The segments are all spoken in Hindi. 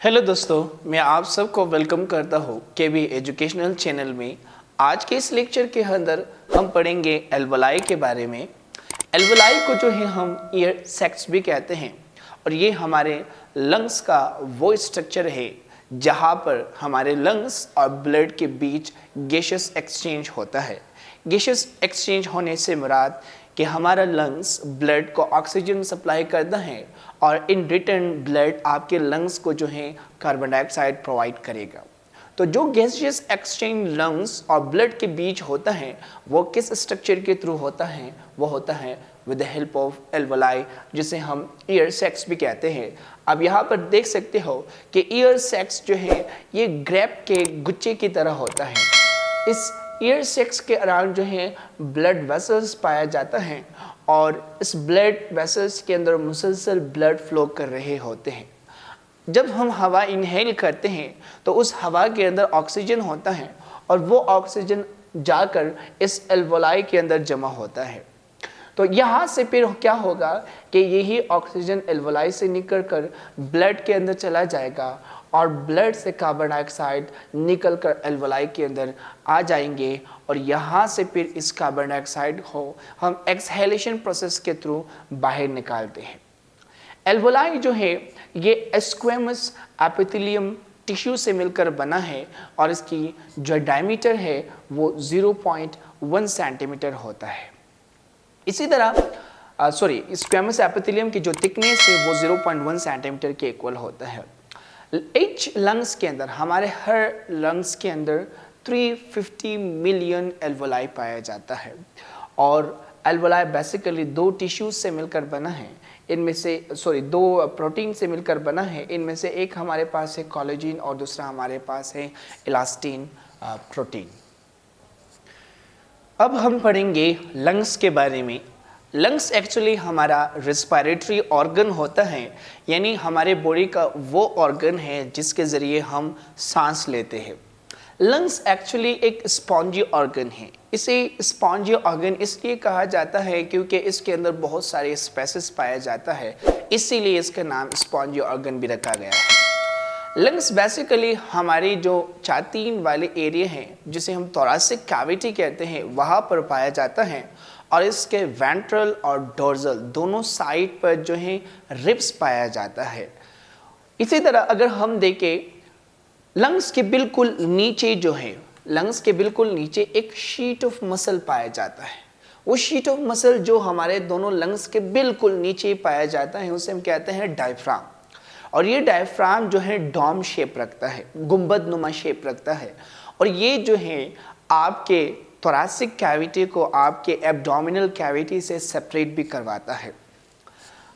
हेलो दोस्तों, मैं आप सबको वेलकम करता हूँ केवी एजुकेशनल चैनल में। आज के इस लेक्चर के अंदर हम पढ़ेंगे एल्वोलाई के बारे में। एल्वोलाई को जो है हम ईयर सैक्स भी कहते हैं और ये हमारे लंग्स का वो स्ट्रक्चर है जहाँ पर हमारे लंग्स और ब्लड के बीच गैसेस एक्सचेंज होता है। गैसेस एक्सचेंज होने से मुराद कि हमारा लंग्स ब्लड को ऑक्सीजन सप्लाई करता है और इन रिटर्न ब्लड आपके लंग्स को जो है कार्बन डाइऑक्साइड प्रोवाइड करेगा। तो जो गैसियस एक्सचेंज लंग्स और ब्लड के बीच होता है वो किस स्ट्रक्चर के थ्रू होता है? वो होता है with the help of alveoli, जिसे हम ईयर सैक्स भी कहते हैं। अब यहाँ पर देख सकते हो कि ईयर सैक्स जो है ये ग्रेप के गुच्छे की तरह होता है। इस ईयर सैक्स के अराउंड जो है ब्लड वेसल्स पाया जाता है और इस ब्लड वेसल्स के अंदर मुसलसल ब्लड फ्लो कर रहे होते हैं। जब हम हवा इनहेल करते हैं तो उस हवा के अंदर ऑक्सीजन होता है और वो ऑक्सीजन जाकर इस एल्वोलाई के अंदर जमा होता है। तो यहाँ से फिर क्या होगा कि यही ऑक्सीजन एल्वोलाई से निकल कर ब्लड के अंदर चला जाएगा और ब्लड से कार्बन डाइऑक्साइड निकल कर एल्वोलाई के अंदर आ जाएंगे और यहाँ से फिर इस कार्बन डाइऑक्साइड को हम एक्सहेलेशन प्रोसेस के थ्रू बाहर निकालते हैं। एल्वोलाई जो है ये स्क्वेमस एपिथेलियम टिश्यू से मिलकर बना है और इसकी जो डायमीटर है वो 0.1 सेंटीमीटर होता है। इसी तरह स्क्वेमस एपिथेलियम की जो थिकनेस है वो 0.1 सेंटीमीटर के इक्वल होता है। एच लंग्स के अंदर, हमारे हर लंग्स के अंदर 350 मिलियन एल्वोलाई पाया जाता है और एल्वोलाई बेसिकली दो टिश्यूज से मिलकर बना है। इनमें से दो प्रोटीन से मिलकर बना है। इनमें से एक हमारे पास है कोलेजन और दूसरा हमारे पास है इलास्टिन प्रोटीन। अब हम पढ़ेंगे लंग्स के बारे में। लंग्स एक्चुअली हमारा रेस्पिरेटरी ऑर्गन होता है, यानी हमारे बॉडी का वो ऑर्गन है जिसके ज़रिए हम सांस लेते हैं। लंग्स एक्चुअली एक स्पॉन्जी ऑर्गन है। इसे स्पॉन्जी ऑर्गन इसलिए कहा जाता है क्योंकि इसके अंदर बहुत सारे स्पेसेस पाया जाता है, इसीलिए इसका नाम स्पॉन्जी ऑर्गन भी रखा गया है। लंग्स बेसिकली हमारी जो छाती वाले एरिया हैं जिसे हम थोरैसिक कैविटी कहते हैं वहाँ पर पाया जाता है और इसके वेंट्रल और डोर्सल दोनों साइड पर जो है रिब्स पाया जाता है। इसी तरह अगर हम देखें लंग्स के बिल्कुल नीचे जो है, लंग्स के बिल्कुल नीचे एक शीट ऑफ मसल पाया जाता है। वो शीट ऑफ मसल जो हमारे दोनों लंग्स के बिल्कुल नीचे पाया जाता है उसे हम कहते हैं डायफ्राम। और ये डायफ्राम जो है डोम शेप रखता है, गुंबद नुमा शेप रखता है और ये जो है आपके थोरैसिक कैविटी को आपके एब्डोमिनल कैविटी से सेपरेट भी करवाता है।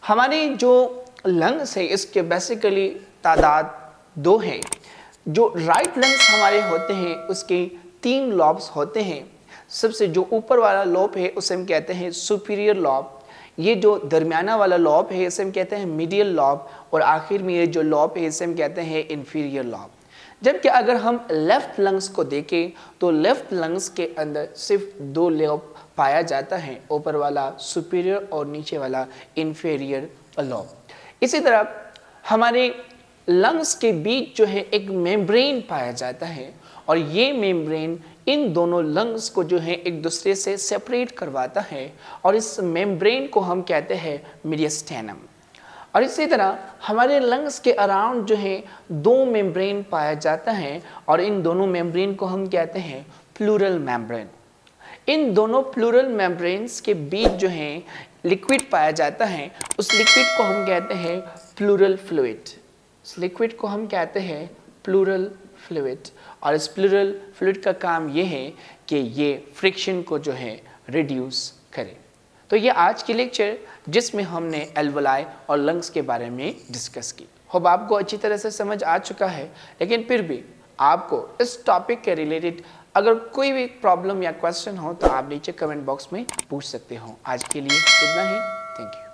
हमारे जो लंग्स है इसके बेसिकली तादाद दो हैं। जो राइट लंग्स हमारे होते हैं उसके 3 लॉब्स होते हैं। सबसे जो ऊपर वाला लॉब है उसे हम कहते हैं सुपीरियर लॉब। ये जो दरमियाना वाला लॉब है इसे हम कहते हैं मीडियल लॉब और आखिर में ये जो लॉब है इसे हम कहते हैं इंफीरियर लॉब। जबकि अगर हम लेफ्ट लंग्स को देखें तो लेफ्ट लंग्स के अंदर सिर्फ 2 लॉब पाया जाता है, ऊपर वाला सुपीरियर और नीचे वाला इंफीरियर लॉब। इसी तरह हमारे लंग्स के बीच जो है एक मेम्ब्रेन पाया जाता है और ये मेम्ब्रेन इन दोनों लंग्स को जो है एक दूसरे से सेपरेट करवाता है और इस मेम्ब्रेन को हम कहते हैं मीडियस्टेनम। और इसी तरह हमारे लंग्स के अराउंड जो है 2 मेम्ब्रेन पाया जाता है और इन दोनों मेम्ब्रेन को हम कहते हैं प्लूरल मेम्ब्रेन। इन दोनों प्लूरल मेम्ब्रेन्स के बीच जो है लिक्विड पाया जाता है, उस लिक्विड को हम कहते हैं प्लूरल फ्लूइड। इस लिक्विड को हम कहते हैं प्लूरल फ्लूइड और इस प्लूरल फ्लूइड का काम ये है कि ये फ्रिक्शन को जो है रिड्यूस करे। तो ये आज की लेक्चर जिसमें हमने एल्वोलाई और लंग्स के बारे में डिस्कस की। होप आपको अच्छी तरह से समझ आ चुका है, लेकिन फिर भी आपको इस टॉपिक के रिलेटेड अगर कोई भी प्रॉब्लम या क्वेश्चन हो तो आप नीचे कमेंट बॉक्स में पूछ सकते हो। आज के लिए इतना ही। Thank you.